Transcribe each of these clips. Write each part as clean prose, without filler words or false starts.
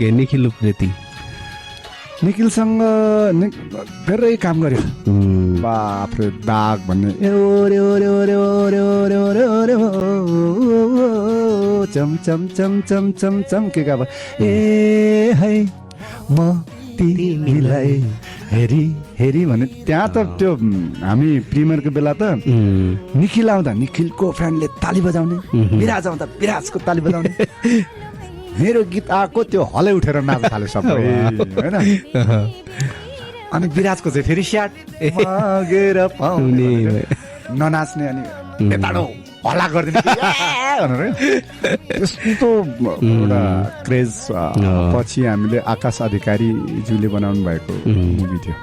निखिल उप्रेती निखिलसँग धेरै काम गर्यो बाफ्रे दाग भन्ने चम चम चम चम चम चम के अब ए है म तिमीलाई हेरी हेरी भने त्यहाँ त त्यो हामी प्रिमियरको बेला त निखिल आउँदा निखिलको फ्यानले ताली बजाउने विराज आउँदा विराजको ताली बजाउने मेरो गीत आएको त्यो हलै उठेर नाच्न थाल्यो सबै होइन अनि विराजको चाहिँ फेरि स्याट मागेर पाउने ननाच्ने अनि बेताडो हल्ला गरिदिने भनेर त्यस्तो एउटा क्रेज पछि हामीले आकाश अधिकारीज्यूले बनाउनु भएको मुभी थियो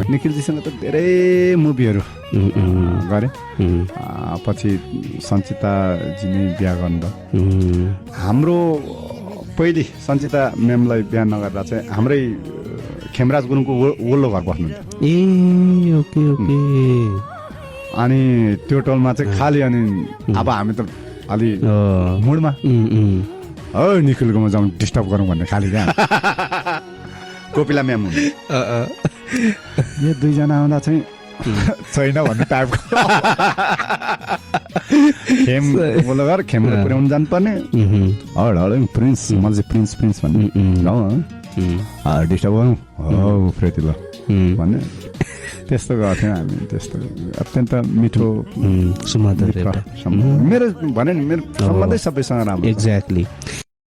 निखिलजीसँग त धेरै मुभीहरू गरे पछि सञ्चिताजी नै बिहा गर्नुभयो हाम्रो पहिले सञ्चिता म्यामलाई बिहा नगर्दा चाहिँ हाम्रै खेमराज गुरुङको वल्लो घर बस्नुहुन्थ्यो ए ओके ओके अनि त्यो टोलमा चाहिँ खाली अनि अब हामी त अलि मुडमा हो निखिलकोमा जाउँ डिस्टर्ब गरौँ भन्ने खाली क्या कोपिला म्याम यो दुईजना आउँदा चाहिँ छैन भन्ने टाइपको खेम बोलो घर खेमले पुर्याउनु जानुपर्ने हड प्रिन्स मैले चाहिँ प्रिन्स प्रिन्स भन्ने डिस्टर्ब गरौँ हो फ्रेतिलो भन्ने त्यस्तो गर्थ्यौँ हामी त्यस्तो अत्यन्त मिठो सुमधुर मेरो भने नि मेरो सम्बन्धै सबैसँग राम्रो एक्ज्याक्टली